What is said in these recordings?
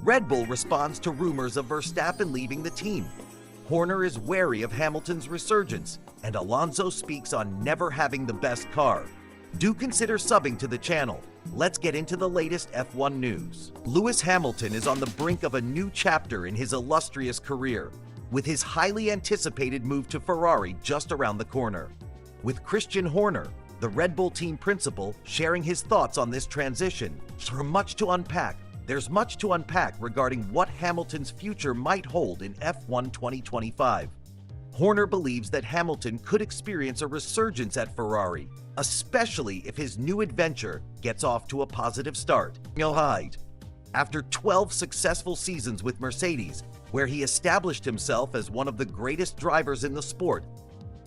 Red Bull responds to rumors of Verstappen leaving the team. Horner is wary of Hamilton's resurgence, and Alonso speaks on never having the best car. Do consider subbing to the channel. Let's get into the latest F1 news. Lewis Hamilton is on the brink of a new chapter in his illustrious career, with his highly anticipated move to Ferrari just around the corner. With Christian Horner, the Red Bull team principal, sharing his thoughts on this transition. There's much to unpack regarding what Hamilton's future might hold in F1 2025. Horner believes that Hamilton could experience a resurgence at Ferrari, especially if his new adventure gets off to a positive start. After 12 successful seasons with Mercedes, where he established himself as one of the greatest drivers in the sport,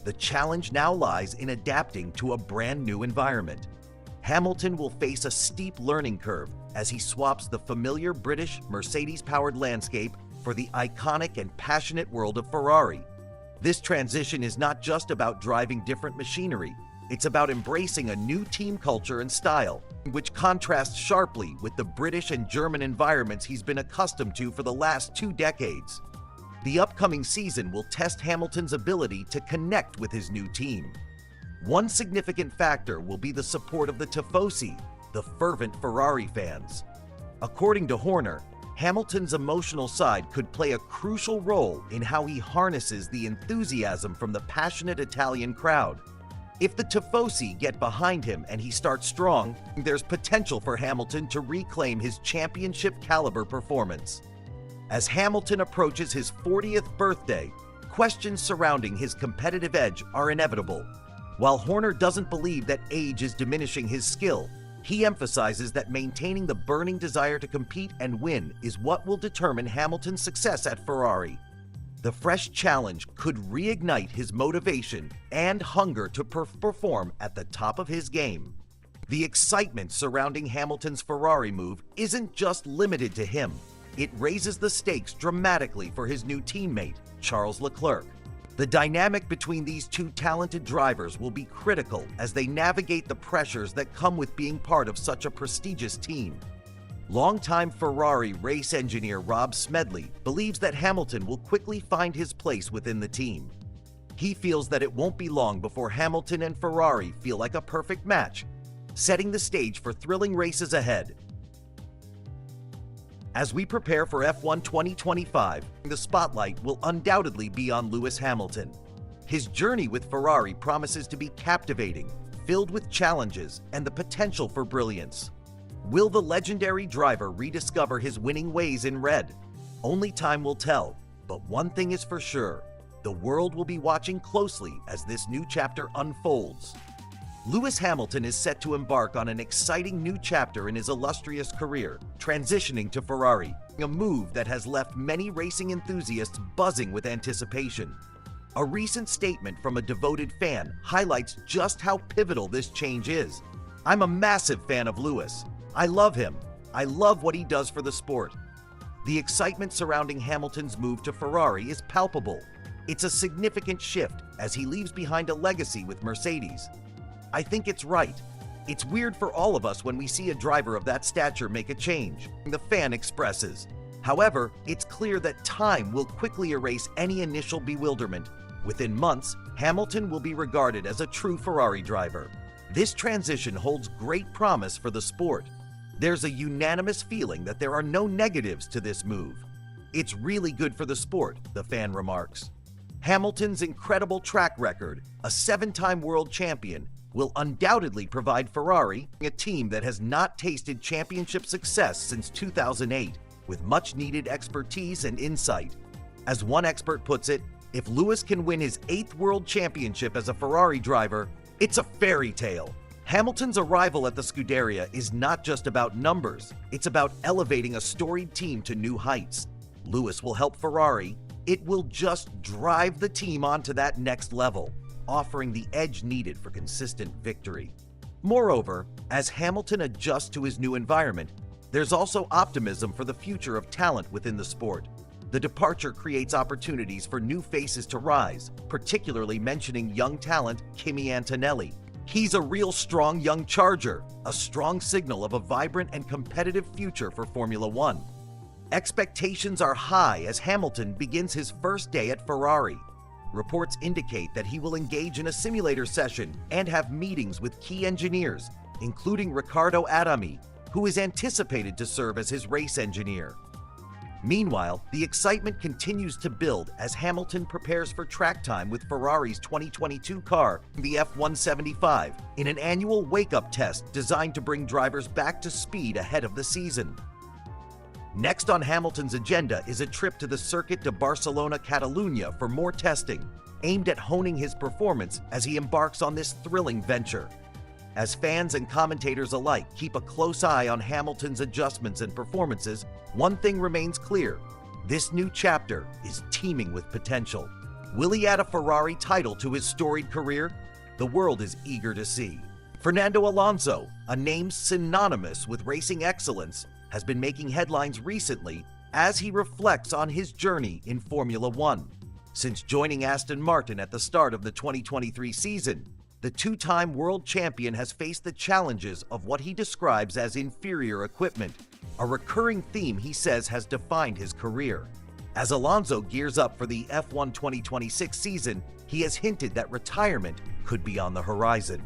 the challenge now lies in adapting to a brand new environment. Hamilton will face a steep learning curve as he swaps the familiar British Mercedes-powered landscape for the iconic and passionate world of Ferrari. This transition is not just about driving different machinery, it's about embracing a new team culture and style, which contrasts sharply with the British and German environments he's been accustomed to for the last 2 decades. The upcoming season will test Hamilton's ability to connect with his new team. One significant factor will be the support of the tifosi, the fervent Ferrari fans. According to Horner, Hamilton's emotional side could play a crucial role in how he harnesses the enthusiasm from the passionate Italian crowd. If the tifosi get behind him and he starts strong, there's potential for Hamilton to reclaim his championship-caliber performance. As Hamilton approaches his 40th birthday, questions surrounding his competitive edge are inevitable. While Horner doesn't believe that age is diminishing his skill, he emphasizes that maintaining the burning desire to compete and win is what will determine Hamilton's success at Ferrari. The fresh challenge could reignite his motivation and hunger to perform at the top of his game. The excitement surrounding Hamilton's Ferrari move isn't just limited to him. It raises the stakes dramatically for his new teammate, Charles Leclerc. The dynamic between these two talented drivers will be critical as they navigate the pressures that come with being part of such a prestigious team. Longtime Ferrari race engineer Rob Smedley believes that Hamilton will quickly find his place within the team. He feels that it won't be long before Hamilton and Ferrari feel like a perfect match, setting the stage for thrilling races ahead. As we prepare for F1 2025, the spotlight will undoubtedly be on Lewis Hamilton. His journey with Ferrari promises to be captivating, filled with challenges and the potential for brilliance. Will the legendary driver rediscover his winning ways in red? Only time will tell, but one thing is for sure: the world will be watching closely as this new chapter unfolds. Lewis Hamilton is set to embark on an exciting new chapter in his illustrious career, transitioning to Ferrari, a move that has left many racing enthusiasts buzzing with anticipation. A recent statement from a devoted fan highlights just how pivotal this change is. "I'm a massive fan of Lewis. I love him. I love what he does for the sport." The excitement surrounding Hamilton's move to Ferrari is palpable. It's a significant shift as he leaves behind a legacy with Mercedes. I think it's right. It's weird for all of us when we see a driver of that stature make a change, the fan expresses. However, it's clear that time will quickly erase any initial bewilderment. Within months, Hamilton will be regarded as a true Ferrari driver. This transition holds great promise for the sport. There's a unanimous feeling that there are no negatives to this move. "It's really good for the sport," the fan remarks. Hamilton's incredible track record, a 7-time world champion, will undoubtedly provide Ferrari, a team that has not tasted championship success since 2008, with much-needed expertise and insight. As one expert puts it, if Lewis can win his 8th world championship as a Ferrari driver, it's a fairy tale. Hamilton's arrival at the Scuderia is not just about numbers, it's about elevating a storied team to new heights. Lewis will help Ferrari. It will just drive the team onto that next level, offering the edge needed for consistent victory. Moreover, as Hamilton adjusts to his new environment, there's also optimism for the future of talent within the sport. The departure creates opportunities for new faces to rise, particularly mentioning young talent Kimi Antonelli. He's a real strong young charger, a strong signal of a vibrant and competitive future for Formula One. Expectations are high as Hamilton begins his first day at Ferrari. Reports indicate that he will engage in a simulator session and have meetings with key engineers, including Riccardo Adami, who is anticipated to serve as his race engineer. Meanwhile, the excitement continues to build as Hamilton prepares for track time with Ferrari's 2022 car, the F175, in an annual wake-up test designed to bring drivers back to speed ahead of the season. Next on Hamilton's agenda is a trip to the Circuit de Barcelona-Catalunya for more testing, aimed at honing his performance as he embarks on this thrilling venture. As fans and commentators alike keep a close eye on Hamilton's adjustments and performances, one thing remains clear: this new chapter is teeming with potential. Will he add a Ferrari title to his storied career? The world is eager to see. Fernando Alonso, a name synonymous with racing excellence, has been making headlines recently as he reflects on his journey in Formula One. Since joining Aston Martin at the start of the 2023 season, the two-time world champion has faced the challenges of what he describes as inferior equipment, a recurring theme he says has defined his career. As Alonso gears up for the F1 2026 season, he has hinted that retirement could be on the horizon.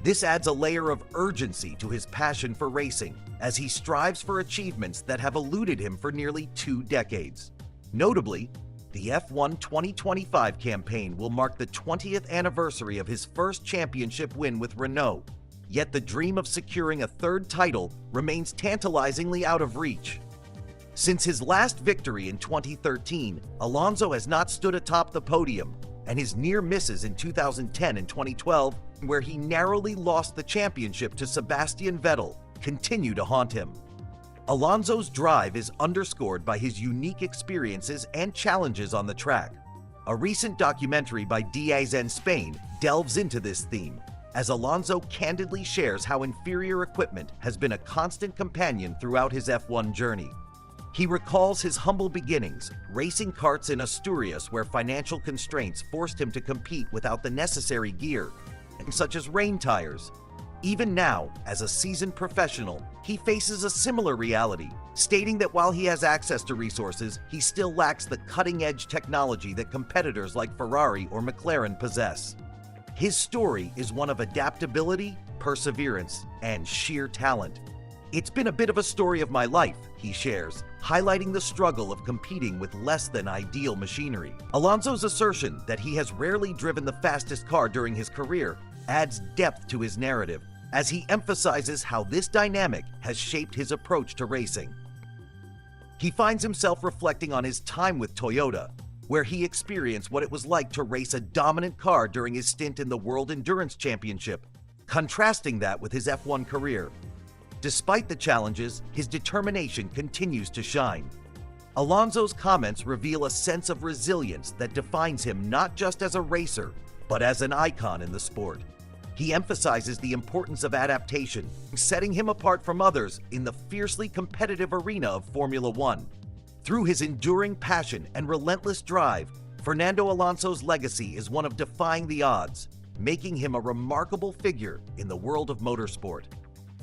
This adds a layer of urgency to his passion for racing, as he strives for achievements that have eluded him for nearly 2 decades. Notably, the F1 2025 campaign will mark the 20th anniversary of his first championship win with Renault, yet the dream of securing a third title remains tantalizingly out of reach. Since his last victory in 2013, Alonso has not stood atop the podium, and his near misses in 2010 and 2012, where he narrowly lost the championship to Sebastian Vettel, continue to haunt him. Alonso's drive is underscored by his unique experiences and challenges on the track. A recent documentary by Diaz and Spain delves into this theme, as Alonso candidly shares how inferior equipment has been a constant companion throughout his F1 journey. He recalls his humble beginnings, racing karts in Asturias where financial constraints forced him to compete without the necessary gear, such as rain tires. Even now, as a seasoned professional, he faces a similar reality, stating that while he has access to resources, he still lacks the cutting-edge technology that competitors like Ferrari or McLaren possess. His story is one of adaptability, perseverance, and sheer talent. "It's been a bit of a story of my life," he shares, highlighting the struggle of competing with less than ideal machinery. Alonso's assertion that he has rarely driven the fastest car during his career adds depth to his narrative, as he emphasizes how this dynamic has shaped his approach to racing. He finds himself reflecting on his time with Toyota, where he experienced what it was like to race a dominant car during his stint in the World Endurance Championship, contrasting that with his F1 career. Despite the challenges, his determination continues to shine. Alonso's comments reveal a sense of resilience that defines him not just as a racer, but as an icon in the sport. He emphasizes the importance of adaptation, setting him apart from others in the fiercely competitive arena of Formula One. Through his enduring passion and relentless drive, Fernando Alonso's legacy is one of defying the odds, making him a remarkable figure in the world of motorsport.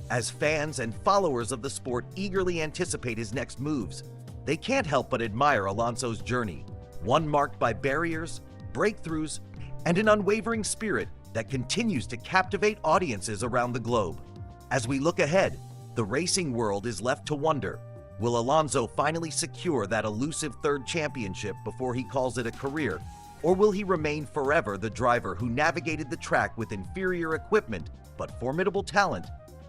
As fans and followers of the sport eagerly anticipate his next moves, they can't help but admire Alonso's journey, one marked by barriers, breakthroughs, and an unwavering spirit that continues to captivate audiences around the globe. As we look ahead, the racing world is left to wonder, will Alonso finally secure that elusive third championship before he calls it a career, or will he remain forever the driver who navigated the track with inferior equipment but formidable talent?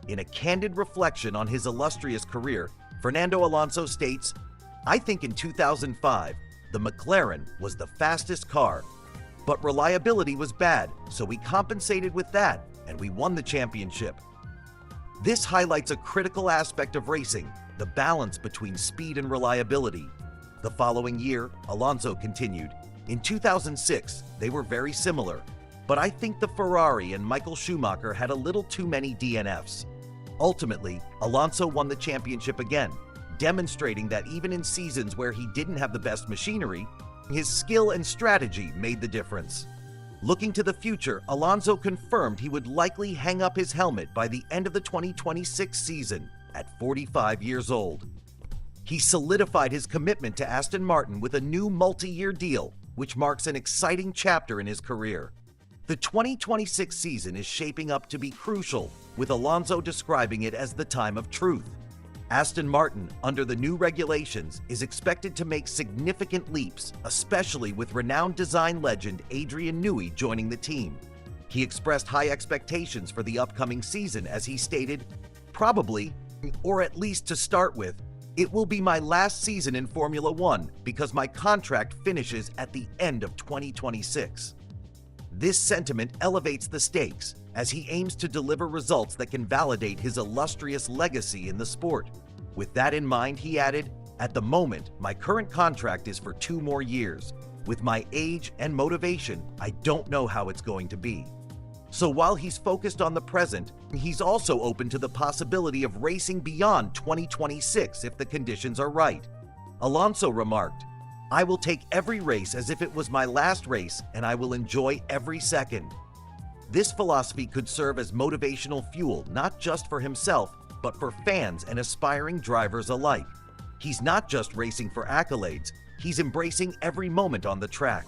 In a candid reflection on his illustrious career, Fernando Alonso states, "I think in 2005, the McLaren was the fastest car, but reliability was bad, so we compensated with that, and we won the championship." This highlights a critical aspect of racing, the balance between speed and reliability. The following year, Alonso continued, "In 2006, they were very similar, but I think the Ferrari and Michael Schumacher had a little too many DNFs." Ultimately, Alonso won the championship again, demonstrating that even in seasons where he didn't have the best machinery, his skill and strategy made the difference. Looking to the future, Alonso confirmed he would likely hang up his helmet by the end of the 2026 season at 45 years old. He solidified his commitment to Aston Martin with a new multi-year deal, which marks an exciting chapter in his career. The 2026 season is shaping up to be crucial, with Alonso describing it as the time of truth. Aston Martin, under the new regulations, is expected to make significant leaps, especially with renowned design legend Adrian Newey joining the team. He expressed high expectations for the upcoming season as he stated, "Probably, or at least to start with, it will be my last season in Formula One because my contract finishes at the end of 2026. This sentiment elevates the stakes as he aims to deliver results that can validate his illustrious legacy in the sport. With that in mind, he added, "At the moment, my current contract is for 2 more years. With my age and motivation, I don't know how it's going to be." So while he's focused on the present, he's also open to the possibility of racing beyond 2026 if the conditions are right. Alonso remarked, "I will take every race as if it was my last race, and I will enjoy every second." This philosophy could serve as motivational fuel not just for himself, but for fans and aspiring drivers alike. He's not just racing for accolades, he's embracing every moment on the track.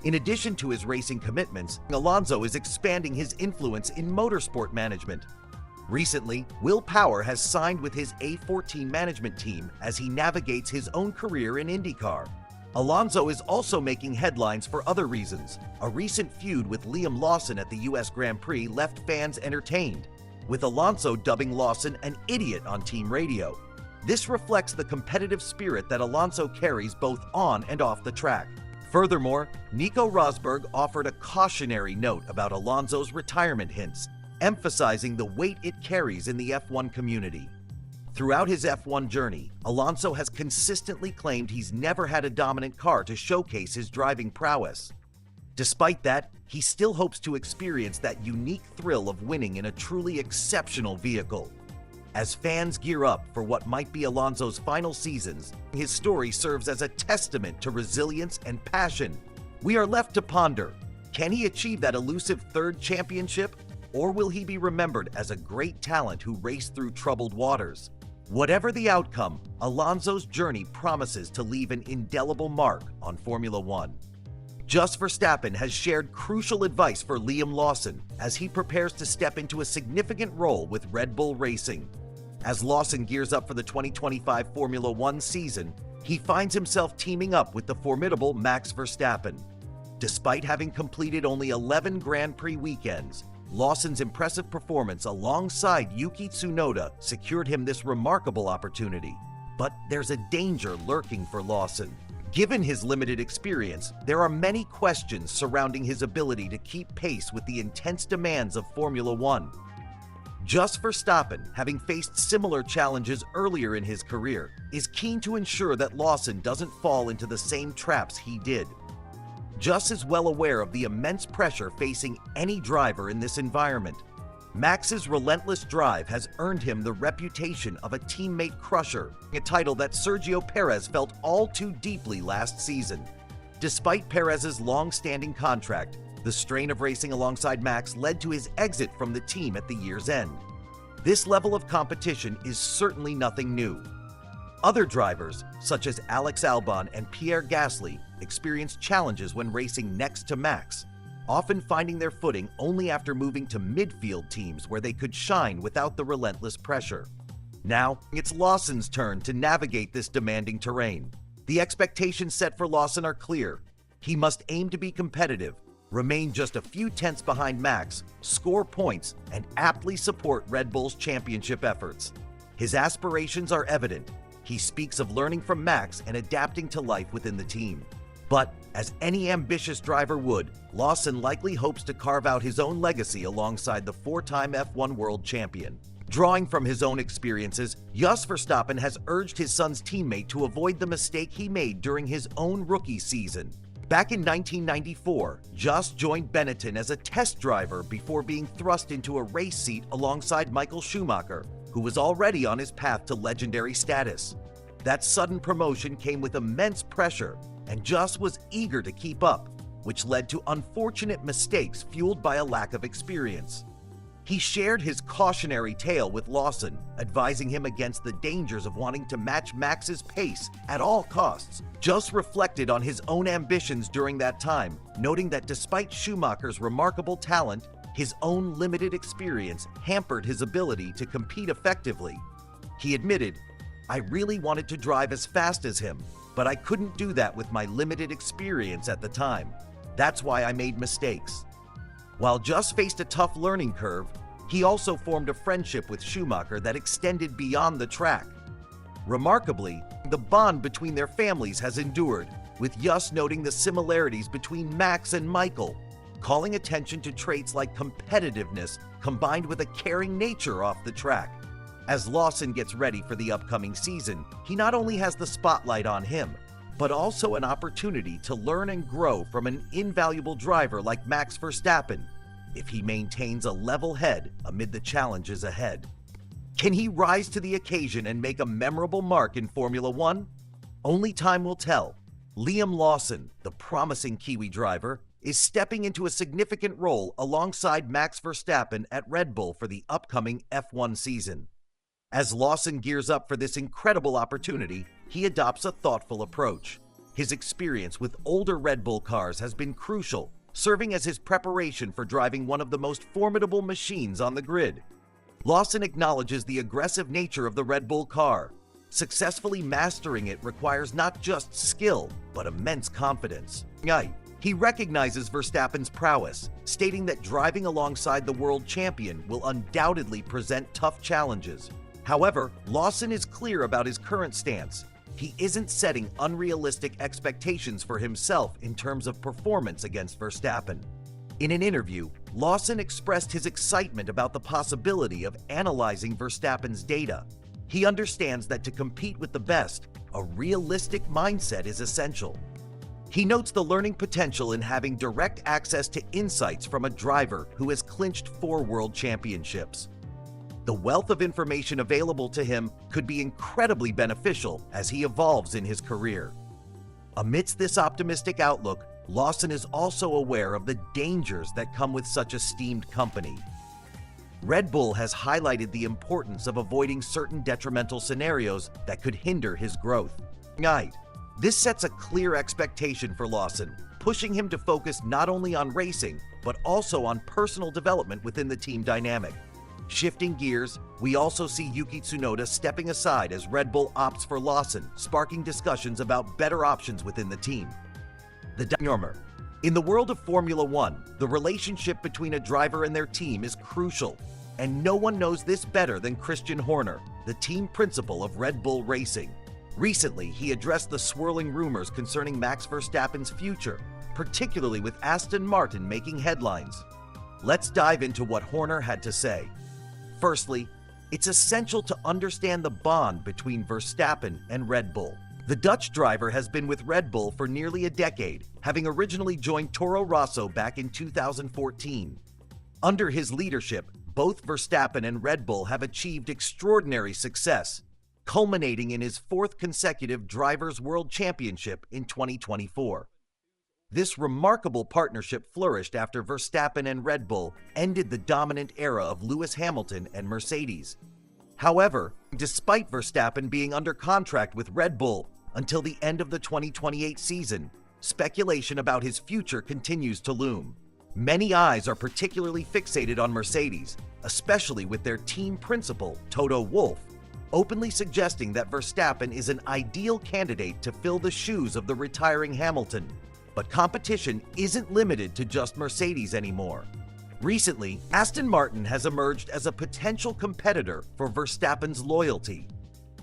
In addition to his racing commitments, Alonso is expanding his influence in motorsport management. Recently, Will Power has signed with his A14 management team as he navigates his own career in IndyCar. Alonso is also making headlines for other reasons. A recent feud with Liam Lawson at the US Grand Prix left fans entertained, with Alonso dubbing Lawson an idiot on team radio. This reflects the competitive spirit that Alonso carries both on and off the track. Furthermore, Nico Rosberg offered a cautionary note about Alonso's retirement hints, emphasizing the weight it carries in the F1 community. Throughout his F1 journey, Alonso has consistently claimed he's never had a dominant car to showcase his driving prowess. Despite that, he still hopes to experience that unique thrill of winning in a truly exceptional vehicle. As fans gear up for what might be Alonso's final seasons, his story serves as a testament to resilience and passion. We are left to ponder, can he achieve that elusive 3rd championship? Or will he be remembered as a great talent who raced through troubled waters? Whatever the outcome, Alonso's journey promises to leave an indelible mark on Formula One. Just Verstappen has shared crucial advice for Liam Lawson as he prepares to step into a significant role with Red Bull Racing. As Lawson gears up for the 2025 Formula One season, he finds himself teaming up with the formidable Max Verstappen. Despite having completed only 11 Grand Prix weekends, Lawson's impressive performance alongside Yuki Tsunoda secured him this remarkable opportunity. But there's a danger lurking for Lawson. Given his limited experience, there are many questions surrounding his ability to keep pace with the intense demands of Formula One. Just Verstappen, having faced similar challenges earlier in his career, is keen to ensure that Lawson doesn't fall into the same traps he did. Just is well aware of the immense pressure facing any driver in this environment. Max's relentless drive has earned him the reputation of a teammate crusher, a title that Sergio Perez felt all too deeply last season. Despite Perez's long-standing contract, the strain of racing alongside Max led to his exit from the team at the year's end. This level of competition is certainly nothing new. Other drivers, such as Alex Albon and Pierre Gasly, experienced challenges when racing next to Max, often finding their footing only after moving to midfield teams where they could shine without the relentless pressure. Now, it's Lawson's turn to navigate this demanding terrain. The expectations set for Lawson are clear. He must aim to be competitive, remain just a few tenths behind Max, score points, and aptly support Red Bull's championship efforts. His aspirations are evident. He speaks of learning from Max and adapting to life within the team. But, as any ambitious driver would, Lawson likely hopes to carve out his own legacy alongside the 4-time F1 world champion. Drawing from his own experiences, Jos Verstappen has urged his son's teammate to avoid the mistake he made during his own rookie season. Back in 1994, Jos joined Benetton as a test driver before being thrust into a race seat alongside Michael Schumacher, who was already on his path to legendary status. That sudden promotion came with immense pressure, and Jos was eager to keep up, which led to unfortunate mistakes fueled by a lack of experience. He shared his cautionary tale with Lawson, advising him against the dangers of wanting to match Max's pace at all costs. Just reflected on his own ambitions during that time, noting that despite Schumacher's remarkable talent, his own limited experience hampered his ability to compete effectively. He admitted, "I really wanted to drive as fast as him, but I couldn't do that with my limited experience at the time. That's why I made mistakes." While Just faced a tough learning curve, he also formed a friendship with Schumacher that extended beyond the track. Remarkably, the bond between their families has endured, with Just noting the similarities between Max and Michael, calling attention to traits like competitiveness combined with a caring nature off the track. As Lawson gets ready for the upcoming season, he not only has the spotlight on him, but also an opportunity to learn and grow from an invaluable driver like Max Verstappen, if he maintains a level head amid the challenges ahead. Can he rise to the occasion and make a memorable mark in Formula One? Only time will tell. Liam Lawson, the promising Kiwi driver, is stepping into a significant role alongside Max Verstappen at Red Bull for the upcoming F1 season. As Lawson gears up for this incredible opportunity, he adopts a thoughtful approach. His experience with older Red Bull cars has been crucial, serving as his preparation for driving one of the most formidable machines on the grid. Lawson acknowledges the aggressive nature of the Red Bull car. Successfully mastering it requires not just skill, but immense confidence. He recognizes Verstappen's prowess, stating that driving alongside the world champion will undoubtedly present tough challenges. However, Lawson is clear about his current stance. He isn't setting unrealistic expectations for himself in terms of performance against Verstappen. In an interview, Lawson expressed his excitement about the possibility of analyzing Verstappen's data. He understands that to compete with the best, a realistic mindset is essential. He notes the learning potential in having direct access to insights from a driver who has clinched 4 world championships. The wealth of information available to him could be incredibly beneficial as he evolves in his career. Amidst this optimistic outlook, Lawson is also aware of the dangers that come with such a esteemed company. Red Bull has highlighted the importance of avoiding certain detrimental scenarios that could hinder his growth. This sets a clear expectation for Lawson, pushing him to focus not only on racing, but also on personal development within the team dynamic. Shifting gears, we also see Yuki Tsunoda stepping aside as Red Bull opts for Lawson, sparking discussions about better options within the team. In the world of Formula One, the relationship between a driver and their team is crucial, and no one knows this better than Christian Horner, the team principal of Red Bull Racing. Recently, he addressed the swirling rumors concerning Max Verstappen's future, particularly with Aston Martin making headlines. Let's dive into what Horner had to say. Firstly, it's essential to understand the bond between Verstappen and Red Bull. The Dutch driver has been with Red Bull for nearly a decade, having originally joined Toro Rosso back in 2014. Under his leadership, both Verstappen and Red Bull have achieved extraordinary success, culminating in his 4th consecutive Drivers' World Championship in 2024. This remarkable partnership flourished after Verstappen and Red Bull ended the dominant era of Lewis Hamilton and Mercedes. However, despite Verstappen being under contract with Red Bull until the end of the 2028 season, speculation about his future continues to loom. Many eyes are particularly fixated on Mercedes, especially with their team principal, Toto Wolff, openly suggesting that Verstappen is an ideal candidate to fill the shoes of the retiring Hamilton. But competition isn't limited to just Mercedes anymore. Recently, Aston Martin has emerged as a potential competitor for Verstappen's loyalty.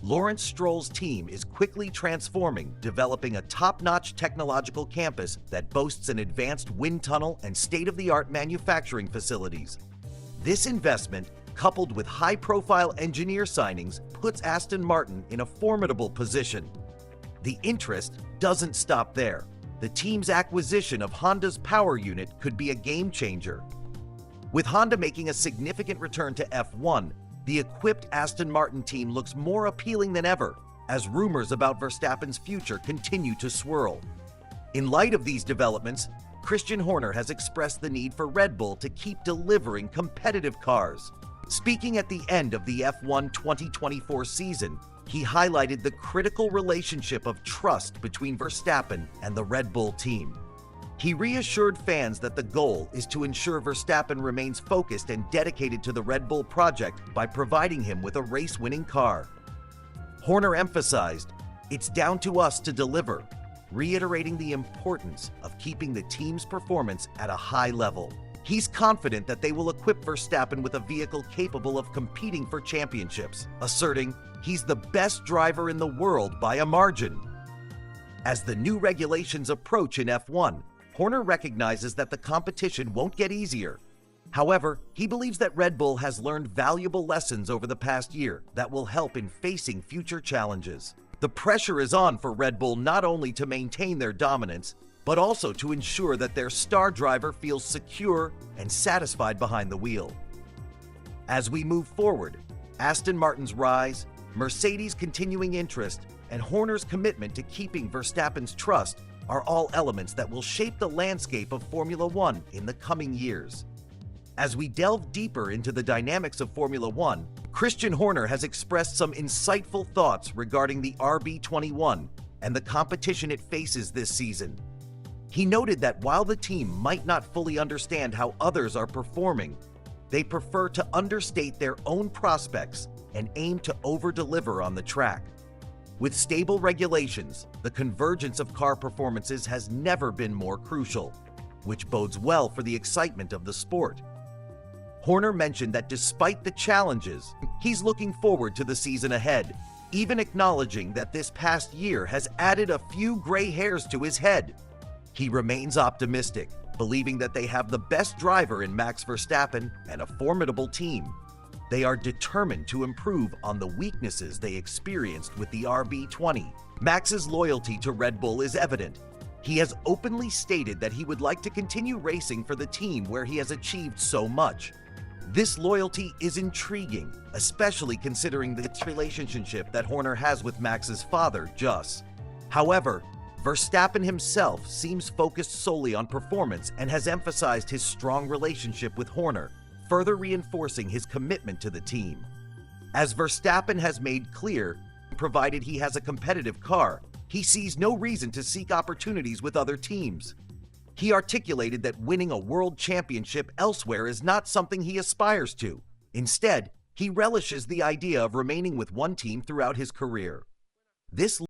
Lawrence Stroll's team is quickly transforming, developing a top-notch technological campus that boasts an advanced wind tunnel and state-of-the-art manufacturing facilities. This investment, coupled with high-profile engineer signings, puts Aston Martin in a formidable position. The interest doesn't stop there. The team's acquisition of Honda's power unit could be a game-changer. With Honda making a significant return to F1, the equipped Aston Martin team looks more appealing than ever, as rumors about Verstappen's future continue to swirl. In light of these developments, Christian Horner has expressed the need for Red Bull to keep delivering competitive cars. Speaking at the end of the F1 2024 season, he highlighted the critical relationship of trust between Verstappen and the Red Bull team. He reassured fans that the goal is to ensure Verstappen remains focused and dedicated to the Red Bull project by providing him with a race-winning car. Horner emphasized, "It's down to us to deliver," reiterating the importance of keeping the team's performance at a high level. He's confident that they will equip Verstappen with a vehicle capable of competing for championships, asserting he's the best driver in the world by a margin. As the new regulations approach in F1, Horner recognizes that the competition won't get easier. However, he believes that Red Bull has learned valuable lessons over the past year that will help in facing future challenges. The pressure is on for Red Bull not only to maintain their dominance, but also to ensure that their star driver feels secure and satisfied behind the wheel. As we move forward, Aston Martin's rise, Mercedes' continuing interest, and Horner's commitment to keeping Verstappen's trust are all elements that will shape the landscape of Formula One in the coming years. As we delve deeper into the dynamics of Formula One, Christian Horner has expressed some insightful thoughts regarding the RB21 and the competition it faces this season. He noted that while the team might not fully understand how others are performing, they prefer to understate their own prospects and aim to over-deliver on the track. With stable regulations, the convergence of car performances has never been more crucial, which bodes well for the excitement of the sport. Horner mentioned that despite the challenges, he's looking forward to the season ahead, even acknowledging that this past year has added a few gray hairs to his head. He remains optimistic, believing that they have the best driver in Max Verstappen and a formidable team. They are determined to improve on the weaknesses they experienced with the RB20. Max's loyalty to Red Bull is evident. He has openly stated that he would like to continue racing for the team where he has achieved so much. This loyalty is intriguing, especially considering the relationship that Horner has with Max's father, Jos. However, Verstappen himself seems focused solely on performance and has emphasized his strong relationship with Horner, further reinforcing his commitment to the team. As Verstappen has made clear, provided he has a competitive car, he sees no reason to seek opportunities with other teams. He articulated that winning a world championship elsewhere is not something he aspires to. Instead, he relishes the idea of remaining with one team throughout his career. This